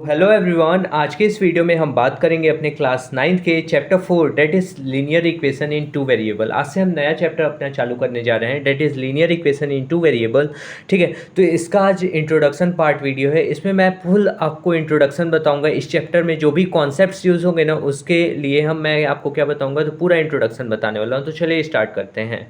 Hello everyone, आज के इस वीडियो में हम बात करेंगे अपने क्लास 9th के chapter 4 that is linear equation in two variable. आज से हम नया चैप्टर अपना चालू करने जा रहे हैं, that is linear equation in two variable. ठीक है, तो इसका आज इंट्रोडक्शन पार्ट वीडियो है। इसमें मैं फुल आपको इंट्रोडक्शन बताऊंगा। इस चैप्टर में जो भी कॉन्सेप्ट्स यूज़ होंगे ना, उसके लिए मैं आपको क्या बताऊँगा, तो पूरा इंट्रोडक्शन बताने वाला हूँ। तो चलिए स्टार्ट करते हैं।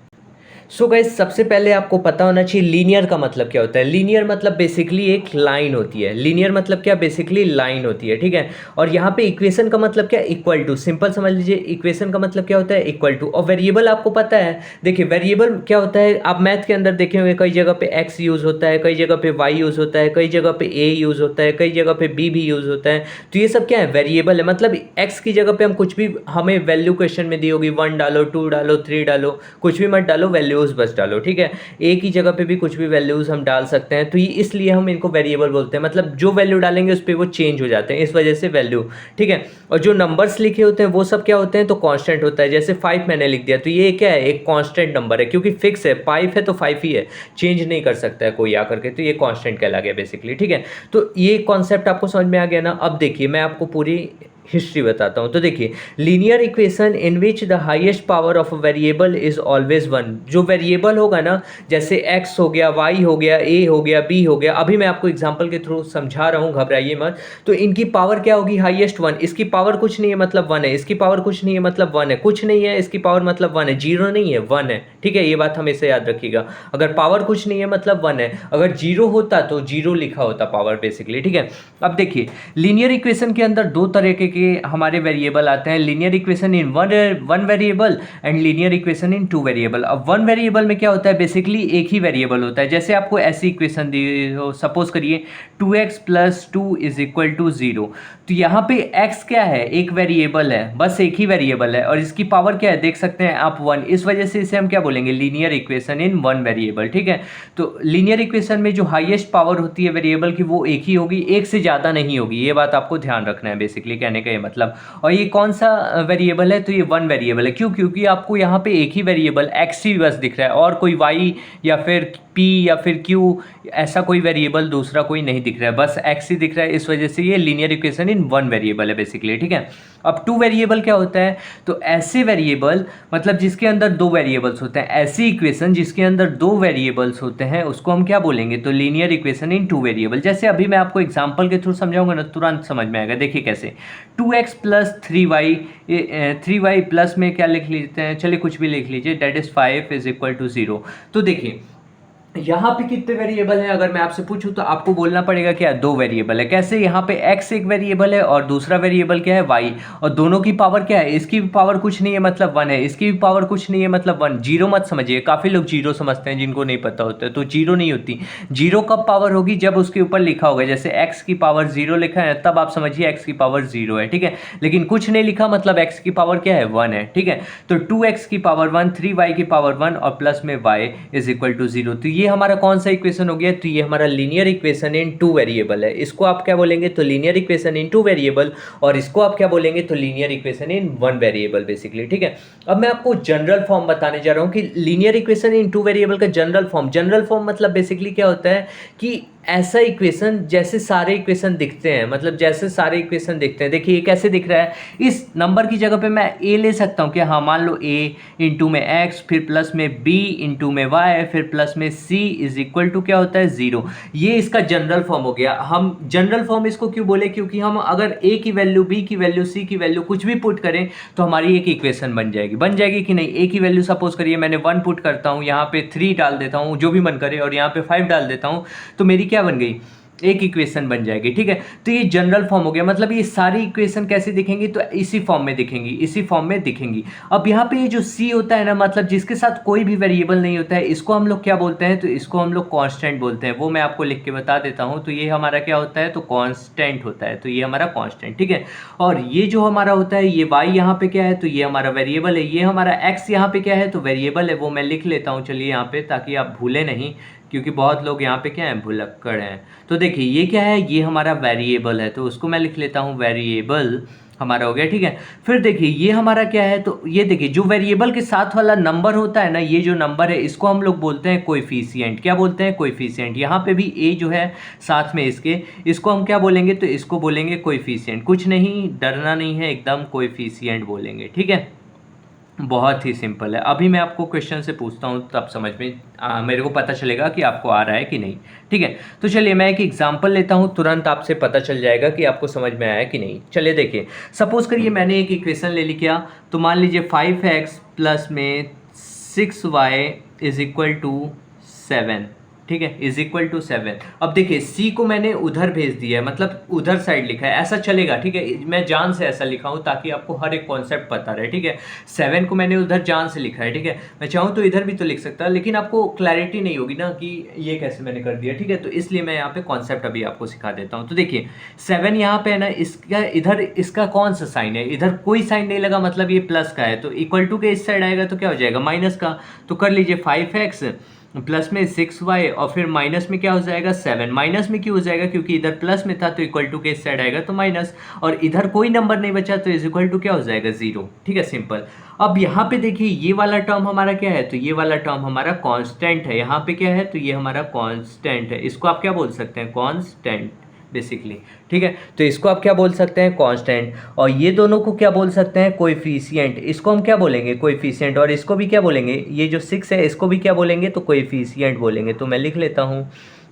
सो गाइस, सबसे पहले आपको पता होना चाहिए लीनियर का मतलब क्या होता है। लीनियर मतलब बेसिकली एक लाइन होती है। लीनियर मतलब क्या, बेसिकली लाइन होती है। ठीक है, और यहाँ पे इक्वेशन का मतलब क्या, इक्वल टू। सिंपल समझ लीजिए, इक्वेशन का मतलब क्या होता है, इक्वल टू। और वेरिएबल आपको पता है, देखिए वेरिएबल क्या होता है, आप मैथ के अंदर देखे होंगे कई जगह पे एक्स यूज़ होता है, कई जगह पे वाई यूज़ होता है, कई जगह पे ए यूज़ होता है, कई जगह पे बी भी यूज़ होता है। तो ये सब क्या है, वेरिएबल है। मतलब एक्स की जगह पे हम कुछ भी, हमें वैल्यू क्वेश्चन में दी होगी, 1 डालो, 2 डालो, 3 डालो, कुछ भी मत डालो, वैल्यूज़ बस डालो। ठीक है, एक ही जगह पे भी कुछ भी वैल्यूज़ हम डाल सकते हैं। तो ये इसलिए हम इनको वेरिएबल बोलते हैं। मतलब जो वैल्यू डालेंगे उस पर वो चेंज हो जाते हैं, इस वजह से वैल्यू। ठीक है, और जो नंबर्स लिखे होते हैं वो सब क्या होते हैं, तो कांस्टेंट होता है। जैसे 5 मैंने लिख दिया, तो ये क्या है, एक कांस्टेंट नंबर है, क्योंकि फिक्स है। 5 है तो 5 ही है, चेंज नहीं कर सकता है कोई आकर के। तो ये कांस्टेंट कहला गया बेसिकली। ठीक है, तो ये कॉन्सेप्ट आपको समझ में आ गया ना। अब देखिए, मैं आपको पूरी हिस्ट्री बताता हूँ। तो देखिए, linear equation in which the highest power of a variable is always 1। जो वेरिएबल होगा ना, जैसे x हो गया, y हो गया, a हो गया, b हो गया, अभी मैं आपको एग्जांपल के थ्रू समझा रहा हूँ, घबराइए मत। तो इनकी पावर क्या होगी, हाईएस्ट 1। इसकी पावर कुछ नहीं है मतलब 1 है, इसकी पावर कुछ नहीं है मतलब 1 है, कुछ नहीं है इसकी पावर मतलब 1 है, जीरो नहीं है, 1 है। ठीक है, ये बात हमेशा याद रखिएगा। अगर पावर कुछ नहीं है मतलब 1 है, अगर जीरो होता तो जीरो लिखा होता पावर बेसिकली। ठीक है, अब देखिए, लीनियर इक्वेशन के अंदर दो तरह के हमारे वेरिएबल आते हैं। Linear equation in one variable and linear equation in two variable. अब वन वेरिएबल में क्या होता है, बेसिकली एक ही वेरिएबल होता है। जैसे आपको ऐसी इक्वेशन दी हो, सपोज करिए 2x + 2 = 0। तो यहाँ पे x क्या है, एक वेरिएबल है, बस एक ही वेरिएबल है, और इसकी पावर क्या है, देख सकते हैं आप 1। इस वजह से इसे हम क्या बोलेंगे, linear equation in one variable. ठीक है, तो लीनियर इक्वेशन में जो हाईएस्ट पावर होती है वेरिएबल की, वो एक ही होगी, एक से ज़्यादा नहीं होगी। ये बात आपको ध्यान रखना है बेसिकली, कहने का ये मतलब। और ये कौन सा वेरिएबल है, तो ये वन वेरिएबल है। क्यों, क्योंकि आपको यहाँ पे एक ही वेरिएबल एक्स ही बस दिख रहा है, और कोई वाई या फिर पी या फिर क्यू, ऐसा कोई वेरिएबल दूसरा कोई नहीं दिख रहा है, बस एक्स ही दिख रहा है। इस वजह से ये linear equation in one variable है बेसिकली। ठीक है, अब टू वेरिएबल क्या होता है, तो ऐसे वेरिएबल, मतलब जिसके अंदर दो वेरिएबल्स होते हैं, ऐसी इक्वेशन जिसके अंदर दो वेरिएबल्स होते हैं, उसको हम क्या बोलेंगे, तो linear equation in two variable. जैसे अभी मैं आपको एग्जांपल के थ्रू समझाऊंगा ना, तुरंत समझ में आएगा। देखिए कैसे, 2x + 3y, 3y प्लस में क्या लिख लेते हैं, चलिए कुछ भी लिख लीजिए, डेट इज 5 = 0। तो देखिए यहाँ पे कितने वेरिएबल हैं, अगर मैं आपसे पूछूं तो आपको बोलना पड़ेगा क्या, दो वेरिएबल है। कैसे, यहाँ पे x एक वेरिएबल है और दूसरा वेरिएबल क्या है, y, और दोनों की पावर क्या है, इसकी भी पावर कुछ नहीं है मतलब 1 है, इसकी भी पावर कुछ नहीं है मतलब 1। जीरो मत समझिए, काफ़ी लोग जीरो समझते हैं, जिनको नहीं पता होता है। तो जीरो नहीं होती। जीरो कब पावर होगी, जब उसके ऊपर लिखा होगा, जैसे x की पावर 0 लिखा है, तब आप समझिए x की पावर 0 है। ठीक है, लेकिन कुछ नहीं लिखा मतलब x की पावर क्या है, 1 है। ठीक है, तो 2x की पावर 1, 3y की पावर 1 और प्लस में y = 0। तो ये हमारा कौन सा इक्वेशन हो गया, तो ये हमारा linear equation in two variable है। इसको आप क्या बोलेंगे, तो linear equation in two variable, और इसको आप क्या बोलेंगे, तो linear equation in one variable basically. ठीक है, अब मैं आपको जनरल फॉर्म बताने जा रहा हूँ कि linear equation in two variable का जनरल फॉर्म। जनरल फॉर्म मतलब बेसिकली क्या होता है कि ऐसा इक्वेशन जैसे सारे इक्वेशन दिखते हैं, मतलब जैसे सारे इक्वेशन दिखते हैं। देखिए ये कैसे दिख रहा है, इस नंबर की जगह पे मैं a ले सकता हूँ, कि हाँ मान लो a इंटू में x, फिर प्लस में b इंटू में y, फिर प्लस में c = क्या होता है, 0। ये इसका जनरल फॉर्म हो गया। हम जनरल फॉर्म इसको क्यों बोले, क्योंकि हम अगर a की वैल्यू, b की वैल्यू, c की वैल्यू कुछ भी पुट करें तो हमारी एक इक्वेशन बन जाएगी कि नहीं। a की वैल्यू सपोज करिए मैंने 1 पुट करता हूँ, यहाँ पे 3 डाल देता हूँ, जो भी मन करे, और यहाँ पे 5 डाल देता हूँ, तो मेरी क्या बन गई, एक इक्वेशन बन जाएगी। ठीक है, तो ये जनरल फॉर्म हो गया। मतलब ये सारी इक्वेशन कैसे दिखेंगी, तो इसी फॉर्म में दिखेंगी, इसी फॉर्म में दिखेंगी। अब यहाँ पे ये जो c होता है ना, मतलब जिसके साथ कोई भी वेरिएबल नहीं होता है, इसको हम लोग क्या बोलते हैं, तो इसको हम लोग कांस्टेंट बोलते हैं। वो मैं आपको लिख के बता देता हूँ। तो ये हमारा क्या होता है, तो कांस्टेंट होता है। तो ये हमारा कांस्टेंट। ठीक है, और ये जो हमारा होता है, ये y यहाँ पे क्या है, तो ये हमारा वेरिएबल है। ये हमारा x यहाँ पे क्या है, तो वेरिएबल है, वो मैं लिख लेता हूँ, चलिए यहाँ पे, ताकि आप भूले नहीं। क्योंकि बहुत लोग यहाँ पे क्या है, भुलक्कड़ हैं। तो देखिए ये क्या है, ये हमारा वेरिएबल है, तो उसको मैं लिख लेता हूँ वेरिएबल हमारा हो गया, ठीक है। फिर देखिए ये हमारा क्या है, तो ये देखिए जो वेरिएबल के साथ वाला नंबर होता है ना, ये जो नंबर है इसको हम लोग बोलते हैं कोएफिशिएंट। क्या बोलते हैं, कोएफिशिएंट। यहाँ पे भी ए जो है साथ में इसके, इसको हम क्या बोलेंगे, तो इसको बोलेंगे कोएफिशिएंट। कुछ नहीं, डरना नहीं है, एकदम कोएफिशिएंट बोलेंगे, ठीक है। बहुत ही सिंपल है। अभी मैं आपको क्वेश्चन से पूछता हूँ तब समझ में मेरे को पता चलेगा कि आपको आ रहा है कि नहीं, ठीक है। तो चलिए मैं एक एग्जांपल लेता हूँ, तुरंत आपसे पता चल जाएगा कि आपको समझ में आया कि नहीं। चलिए देखिए, सपोज करिए मैंने एक इक्वेशन ले ली क्या, तो मान लीजिए 5x प्लस में 6y इज इक्वल टू 7, ठीक है, इज इक्वल टू 7। अब देखिए सी को मैंने उधर भेज दिया है, मतलब उधर साइड लिखा है, ऐसा चलेगा, ठीक है। मैं जान से ऐसा लिखा हूँ ताकि आपको हर एक कॉन्सेप्ट पता रहे, ठीक है। 7 को मैंने उधर जान से लिखा है, ठीक है। मैं चाहूँ तो इधर भी तो लिख सकता, लेकिन आपको क्लैरिटी नहीं होगी ना कि ये कैसे मैंने कर दिया, ठीक है। तो इसलिए मैं यहाँ पे कॉन्सेप्ट अभी आपको सिखा देता हूँ। तो देखिए 7 यहाँ पे है ना, इसका इधर इसका कौन सा साइन है, इधर कोई साइन नहीं लगा, मतलब ये प्लस का है, तो इक्वल टू के इस साइड आएगा तो क्या हो जाएगा, माइनस का। तो कर लीजिए 5x प्लस में 6y और फिर माइनस में क्या हो जाएगा 7। माइनस में क्यों हो जाएगा, क्योंकि इधर प्लस में था तो इक्वल टू के इस साइड आएगा तो माइनस, और इधर कोई नंबर नहीं बचा तो इज इक्वल टू क्या हो जाएगा 0, ठीक है, सिंपल। अब यहाँ पे देखिए ये वाला टर्म हमारा क्या है, तो ये वाला टर्म हमारा कांस्टेंट है। यहाँ पे क्या है, तो ये हमारा कांस्टेंट है, इसको आप क्या बोल सकते हैं, कांस्टेंट बेसिकली, ठीक है। तो इसको आप क्या बोल सकते हैं, कांस्टेंट। और ये दोनों को क्या बोल सकते हैं, कोएफिशिएंट। इसको हम क्या बोलेंगे, कोएफिशिएंट। और इसको भी क्या बोलेंगे, ये जो 6 है इसको भी क्या बोलेंगे, तो कोएफिशिएंट बोलेंगे। तो मैं लिख लेता हूँ,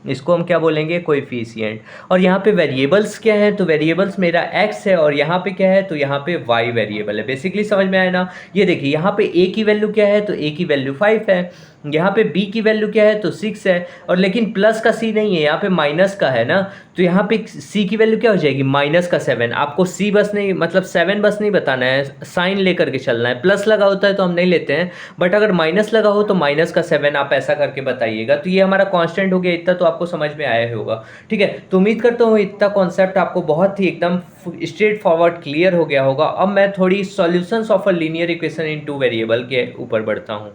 इसको हम क्या बोलेंगे, कोएफिशिएंट। और यहाँ पे वेरिएबल्स क्या है, तो वेरिएबल्स मेरा x है, और यहाँ पे क्या है, तो यहाँ पे y वेरिएबल है। बेसिकली समझ में आया ना। ये देखिए यहाँ पे a की वैल्यू क्या है, तो a की वैल्यू 5 है। यहाँ पे b की वैल्यू क्या है, तो 6 है। और लेकिन प्लस का c नहीं है, यहाँ पे माइनस का है ना, तो यहाँ पे c की वैल्यू क्या हो जाएगी, माइनस का 7। आपको c बस नहीं, मतलब 7 बस नहीं बताना है, साइन लेकर के चलना है। प्लस लगा होता है तो हम नहीं लेते हैं, बट अगर माइनस लगा हो तो माइनस का 7 आप ऐसा करके बताइएगा। तो ये हमारा कांस्टेंट हो गया, इतना तो आपको समझ में आया होगा, ठीक है। तो उम्मीद करता हूँ इतना कॉन्सेप्ट आपको बहुत ही एकदम स्ट्रेट फॉरवर्ड क्लियर हो गया होगा। अब मैं थोड़ी solutions of a linear equation in two variable के ऊपर बढ़ता हूँ।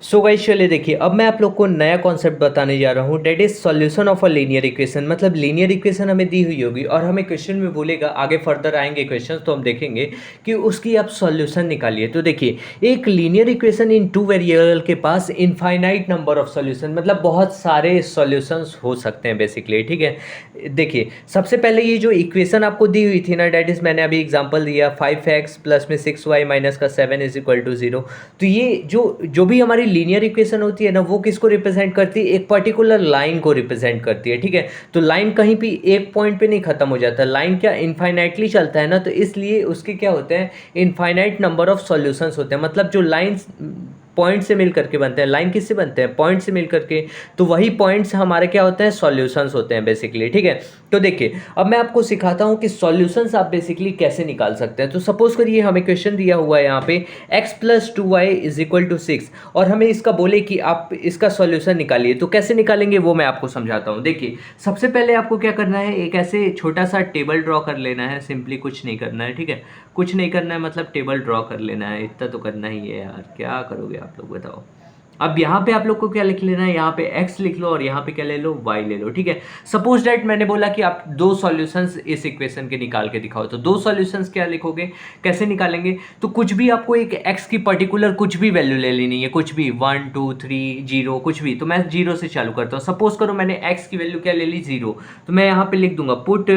सो गाइस चलिए देखिए, अब मैं आप लोग को नया कॉन्सेप्ट बताने जा रहा हूँ, that is solution of a linear equation. मतलब लीनियर इक्वेशन हमें दी हुई होगी और हमें क्वेश्चन में बोलेगा, आगे फर्दर आएंगे क्वेश्चन तो हम देखेंगे कि उसकी आप सॉल्यूशन निकालिए। तो देखिए एक linear equation in two variable के पास इनफाइनाइट नंबर ऑफ सॉल्यूशन, मतलब बहुत सारे सॉल्यूशंस हो सकते हैं बेसिकली, ठीक है। देखिए सबसे पहले ये जो इक्वेशन आपको दी हुई थी ना, डेट इज मैंने अभी एग्जाम्पल दिया 5x प्लस में 6y माइनस का 7 इज इक्वल टू 0। तो ये जो भी हमारी लीनियर इक्वेशन होती है ना, वो किसको रिप्रेजेंट करती है, एक पर्टिकुलर लाइन को रिप्रेजेंट करती है, ठीक है। तो लाइन कहीं भी एक पॉइंट पे नहीं खत्म हो जाता, लाइन क्या इनफाइनाइटली चलता है ना, तो इसलिए उसके क्या होते हैं, इनफाइनाइट नंबर ऑफ सॉल्यूशंस होते हैं। मतलब जो लाइंस पॉइंट से मिल करके बनते हैं, लाइन किससे बनते हैं, पॉइंट से मिल करके, तो वही पॉइंट्स हमारे क्या होते हैं, सॉल्यूशंस होते हैं बेसिकली, ठीक है। तो देखिए अब मैं आपको सिखाता हूं कि सॉल्यूशंस आप बेसिकली कैसे निकाल सकते हैं। तो सपोज करिए हमें क्वेश्चन दिया हुआ है यहाँ पे x plus 2y is equal to 6, और हमें इसका बोले कि आप इसका सॉल्यूशन निकालिए। तो कैसे निकालेंगे वो मैं आपको समझाता हूँ। देखिए सबसे पहले आपको क्या करना है, एक ऐसे छोटा सा टेबल ड्रॉ कर लेना है, सिंपली कुछ नहीं करना है, ठीक है। कुछ नहीं करना है, मतलब टेबल ड्रॉ कर लेना है, इतना तो करना ही है यार, क्या करोगे आप लोग बताओ। अब यहाँ पे आप लोग को क्या लिख लेना है, यहाँ पे x लिख लो और यहाँ पे क्या ले लो, y ले लो, ठीक है। सपोज दैट मैंने बोला कि आप दो सॉल्यूशंस इस इक्वेशन के निकाल के दिखाओ, तो दो सॉल्यूशंस क्या लिखोगे, कैसे निकालेंगे। तो कुछ भी आपको एक x की पर्टिकुलर कुछ भी वैल्यू ले लेनी है, कुछ भी 1 2 3 0 कुछ भी। तो मैं 0 से चालू करता हूँ। सपोज करो मैंने x की वैल्यू क्या ले ली, 0, तो मैं यहाँ पे लिख दूंगा put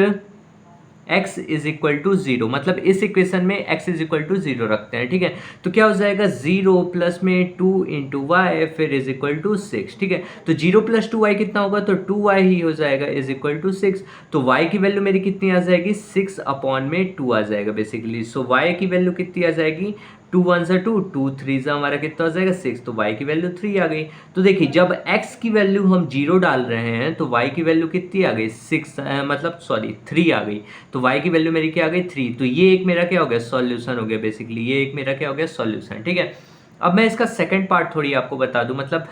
x is equal to 0, मतलब इस इक्वेशन में x इज इक्वल टू 0 रखते हैं, ठीक है। तो क्या हो जाएगा 0 प्लस में 2 इंटू वाई फिर इज इक्वल टू 6, ठीक है। तो 0 प्लस 2y कितना होगा, तो 2y ही हो जाएगा इज इक्वल टू 6। तो y की वैल्यू मेरी कितनी आ जाएगी, 6 अपॉन में 2 आ जाएगा बेसिकली। सो y की वैल्यू कितनी आ जाएगी, 2 1 सा 2, 2 3 सा हमारा कितना हो जाएगा 6, तो y की वैल्यू 3 आ गई। तो देखिए जब x की वैल्यू हम 0 डाल रहे हैं तो y की वैल्यू कितनी आ गई, 6 मतलब सॉरी 3 आ गई। तो y की वैल्यू मेरी क्या आ गई, 3। तो ये एक मेरा क्या हो गया, सॉल्यूशन हो गया बेसिकली, ये एक मेरा क्या हो गया, सॉल्यूशन, ठीक है। अब मैं इसका सेकंड पार्ट थोड़ी आपको बता दूं, मतलब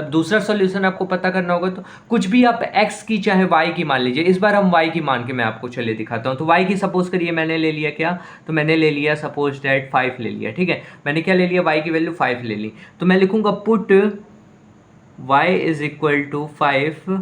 दूसरा सॉल्यूशन आपको पता करना होगा। तो कुछ भी आप x की चाहे y की मान लीजिए, इस बार हम y की मान के मैं आपको चलिए दिखाता हूं। तो y की सपोज करिए मैंने ले लिया क्या, तो मैंने ले लिया सपोज दैट 5 ले लिया, ठीक है। मैंने क्या ले लिया, y की वैल्यू 5 ले ली। तो मैं लिखूंगा put y is equal to 5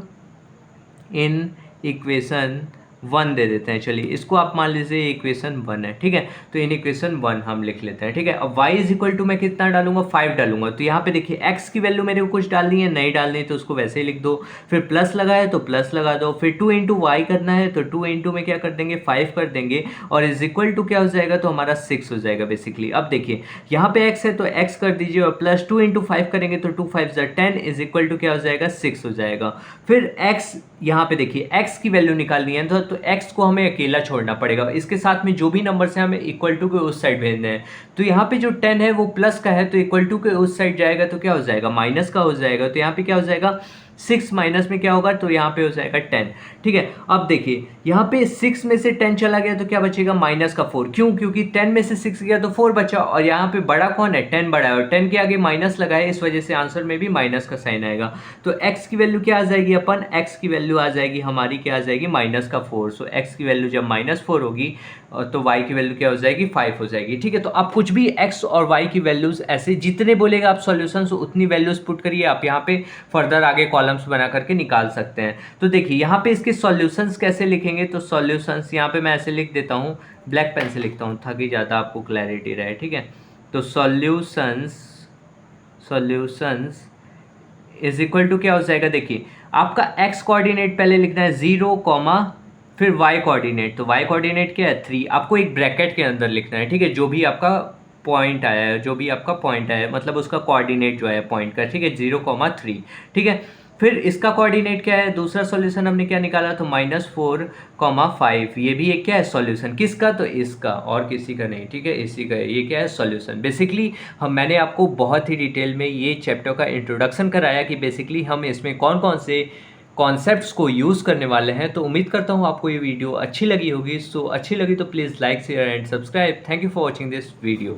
in equation 1 दे देते हैं। चलिए इसको आप मान लीजिए इक्वेशन 1 है, ठीक है। तो इन इक्वेशन 1 हम लिख लेते हैं, ठीक है। अब y इज इक्वल टू मैं कितना डालूंगा, 5 डालूंगा। तो यहाँ पे देखिए x की वैल्यू मेरे को कुछ डालनी है, नहीं डालनी है तो उसको वैसे ही लिख दो। फिर प्लस लगाया तो प्लस लगा दो। फिर 2 इंटू वाई करना है तो 2 इंटू में क्या कर देंगे, 5 कर देंगे। और इज इक्वल टू क्या हो जाएगा, तो हमारा 6 हो जाएगा बेसिकली। अब देखिए यहाँ पे x है तो x कर दीजिए, और प्लस 2 इंटू 5 करेंगे तो 2 5 10 इज इक्वल टू क्या हो जाएगा, 6 हो जाएगा। फिर x यहाँ पे देखिए x की वैल्यू निकालनी है तो x को हमें अकेला छोड़ना पड़ेगा। इसके साथ में जो भी नंबर्स हैं हमें इक्वल टू के उस साइड भेजने हैं। तो यहाँ पे जो 10 है वो प्लस का है तो इक्वल टू के उस साइड जाएगा तो क्या हो जाएगा, माइनस का हो जाएगा। तो यहाँ पे क्या हो जाएगा, 6 माइनस में क्या होगा, तो यहाँ पे हो जाएगा 10, ठीक है। अब देखिए यहाँ पे 6 में से 10 चला गया तो क्या बचेगा, माइनस का 4। क्यों, क्योंकि 10 में से 6 गया तो 4 बचा, और यहाँ पे बड़ा कौन है, 10 बड़ा है, और 10 के आगे माइनस लगाए, इस वजह से आंसर में भी माइनस का साइन आएगा। तो x की वैल्यू क्या आ जाएगी, अपन x की वैल्यू आ जाएगी हमारी, क्या आ जाएगी, माइनस का 4। सो x की वैल्यू जब -4 होगी तो y की वैल्यू क्या हो जाएगी, 5 हो जाएगी, ठीक है। तो आप कुछ भी x और y की वैल्यूज ऐसे जितने बोलेगा आप सॉल्यूशन उतनी वैल्यूज पुट करिए, आप यहाँ पे फर्दर आगे कॉलम्स बना करके निकाल सकते हैं। तो देखिए यहाँ पे इसके सॉल्यूशंस कैसे लिखेंगे, तो सॉल्यूशंस यहाँ पे मैं ऐसे लिख देता हूँ, ब्लैक पेन से लिखता हूँ ताकि ज़्यादा आपको क्लैरिटी रहे, ठीक है। तो सॉल्यूशंस इज इक्वल टू क्या हो जाएगा, देखिए आपका x कोऑर्डिनेट पहले लिखना है 0, फिर y कोऑर्डिनेट। तो y कोऑर्डिनेट क्या है, 3। आपको एक ब्रैकेट के अंदर लिखना है, ठीक है। जो भी आपका पॉइंट आया है, मतलब उसका कोऑर्डिनेट जो है पॉइंट का, ठीक है, 0, 3, ठीक है। फिर इसका कोऑर्डिनेट क्या है, दूसरा सॉल्यूशन हमने क्या निकाला, तो -4, 5। ये भी एक क्या है, सॉल्यूशन किसका, तो इसका, और किसी का नहीं, ठीक है, इसी का है। ये क्या है, सॉल्यूशन। बेसिकली मैंने आपको बहुत ही डिटेल में ये चैप्टर का इंट्रोडक्शन कराया कि बेसिकली हम इसमें कौन कौन से कॉन्सेप्ट्स को यूज़ करने वाले हैं। तो उम्मीद करता हूँ आपको ये वीडियो अच्छी लगी होगी। सो अच्छी लगी तो please like, share and subscribe. Thank you for watching this video.